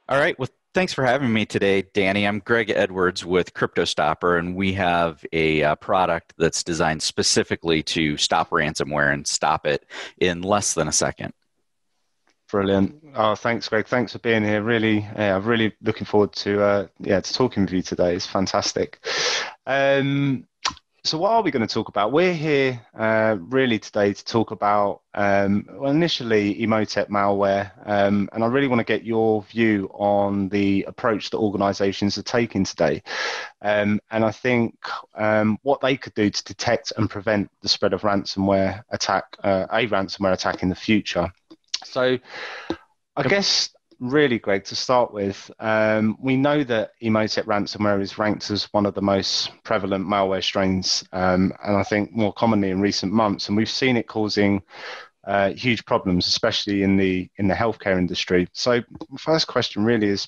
All right. Well, thanks for having me today, Danny. I'm Greg Edwards with CryptoStopper, and we have a product that's designed specifically to stop ransomware and stop it in less than a second. Brilliant. Oh, thanks, Greg. Thanks for being here. I'm really looking forward to talking with you today. It's fantastic. So what are we going to talk about? We're here really today to talk about, initially Emotet malware, and I really want to get your view on the approach that organizations are taking today. And I think what they could do to detect and prevent the spread of ransomware attack, a ransomware attack in the future. So I guess really, Greg, to start with, we know that Emotet ransomware is ranked as one of the most prevalent malware strains, and I think more commonly in recent months, and we've seen it causing huge problems, especially in the healthcare industry. So first question really is,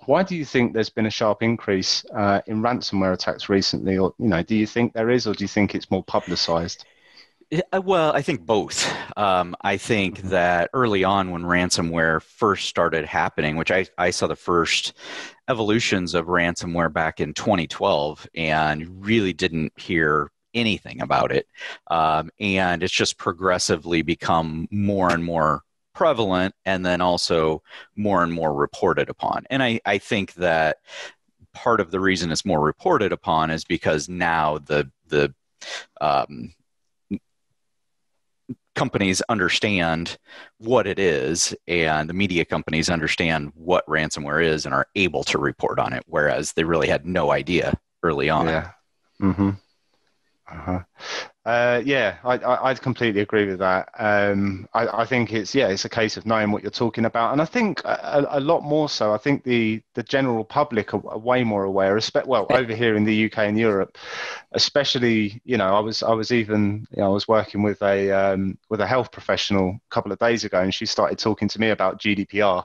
why do you think there's been a sharp increase in ransomware attacks recently? Or, do you think there is, or do you think it's more publicized? Well, I think both. I think that early on when ransomware first started happening, which I saw the first evolutions of ransomware back in 2012 and really didn't hear anything about it. And it's just progressively become more and more prevalent and then also more and more reported upon. And I think that part of the reason it's more reported upon is because now the companies understand what it is, and the media companies understand what ransomware is and are able to report on it, whereas they really had no idea early on. Yeah. Mm-hmm. Uh-huh. I'd completely agree with that. I think it's a case of knowing what you're talking about, and I think a lot more so. I think the general public are way more aware. Over here in the UK and Europe, especially, I was working with a health professional a couple of days ago, and she started talking to me about GDPR,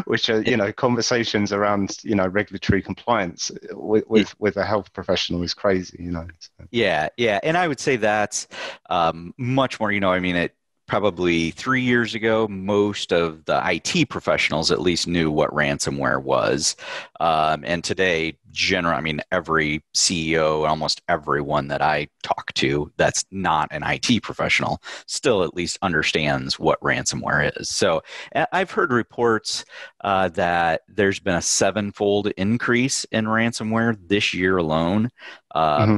which are conversations around regulatory compliance with a health professional is crazy. So. Yeah, and I would say that's much more. It probably 3 years ago, most of the IT professionals at least knew what ransomware was, and today, every CEO, almost everyone that I talk to that's not an IT professional, still at least understands what ransomware is. So I've heard reports that there's been a sevenfold increase in ransomware this year alone.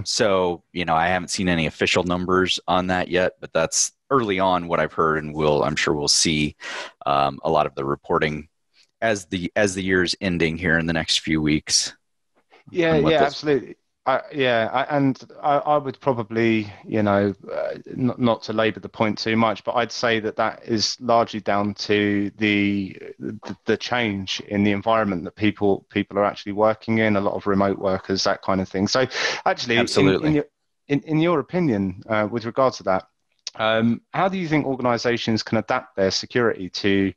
So, I haven't seen any official numbers on that yet, but that's early on what I've heard, and I'm sure we'll see a lot of the reporting as the year's ending here in the next few weeks. Absolutely. I would probably, not to labor the point too much, but I'd say that is largely down to the change in the environment that people are actually working in, a lot of remote workers, that kind of thing. So actually, absolutely. In your opinion, with regards to that, how do you think organizations can adapt their security to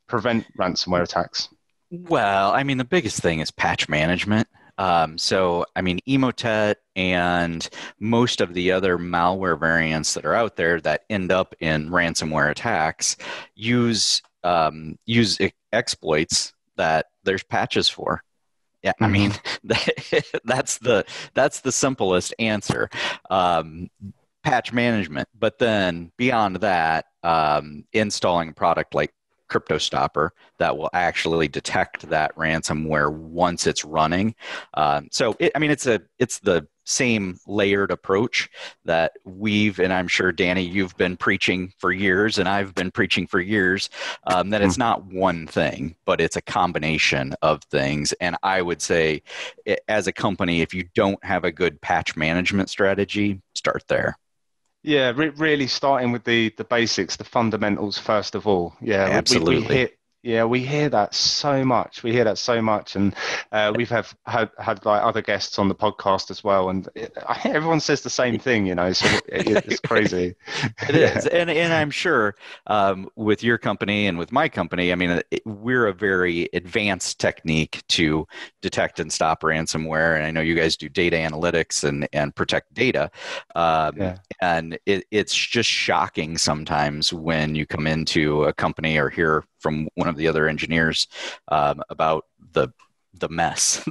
prevent ransomware attacks? Well, the biggest thing is patch management. Emotet and most of the other malware variants that are out there that end up in ransomware attacks use exploits that there's patches for. Yeah, that's the simplest answer. Patch management, but then beyond that, installing a product like CryptoStopper that will actually detect that ransomware once it's running. It's the same layered approach that and I'm sure, Danny, you've been preaching for years, and I've been preaching for years, that it's not one thing, but it's a combination of things. And I would say, as a company, if you don't have a good patch management strategy, start there. Yeah, really starting with the basics, the fundamentals first of all. Yeah, absolutely. we hear that so much. And we've had like other guests on the podcast as well, and everyone says the same thing, So it's crazy. It is, and I'm sure with your company and with my company, we're a very advanced technique to detect and stop ransomware, and I know you guys do data analytics and protect data, and it's just shocking sometimes when you come into a company or hear from one of the other engineers about the mess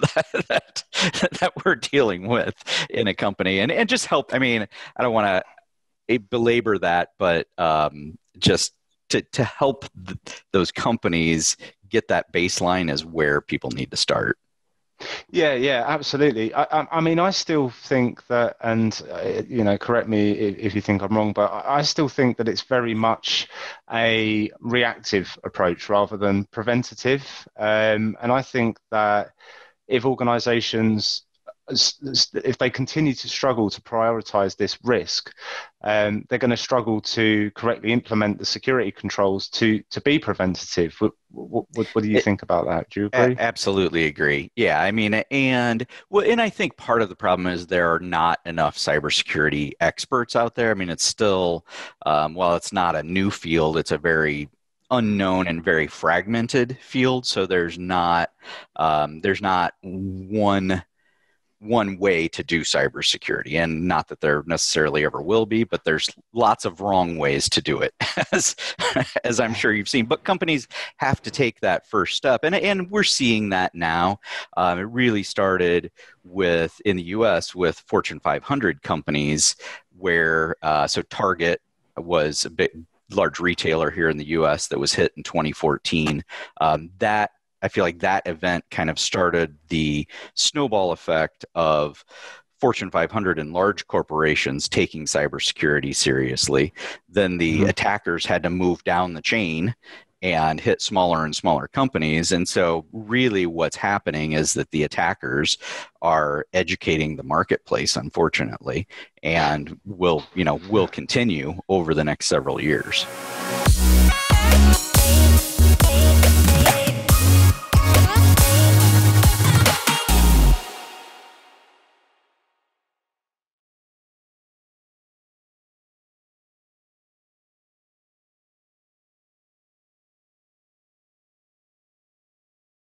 that we're dealing with in a company, and just help. I mean, I don't want to belabor that, but just to help those companies get that baseline is where people need to start. Yeah, yeah, absolutely. I mean, I still think that, and correct me if you think I'm wrong, but I still think that it's very much a reactive approach rather than preventative. And I think that if organizations, if they continue to struggle to prioritize this risk, they're going to struggle to correctly implement the security controls to be preventative. What do you think about that? Do you agree? Absolutely agree. Yeah, I mean, and I think part of the problem is there are not enough cybersecurity experts out there. I mean, it's still, while it's not a new field, it's a very unknown and very fragmented field. So there's not one way to do cybersecurity, and not that there necessarily ever will be, but there's lots of wrong ways to do it, as I'm sure you've seen. But companies have to take that first step, and we're seeing that now. It really started in the U.S. with Fortune 500 companies, where so Target was a big large retailer here in the U.S. that was hit in 2014. That I feel like that event kind of started the snowball effect of Fortune 500 and large corporations taking cybersecurity seriously. Then the attackers had to move down the chain and hit smaller and smaller companies. And so really what's happening is that the attackers are educating the marketplace, unfortunately, and will continue over the next several years.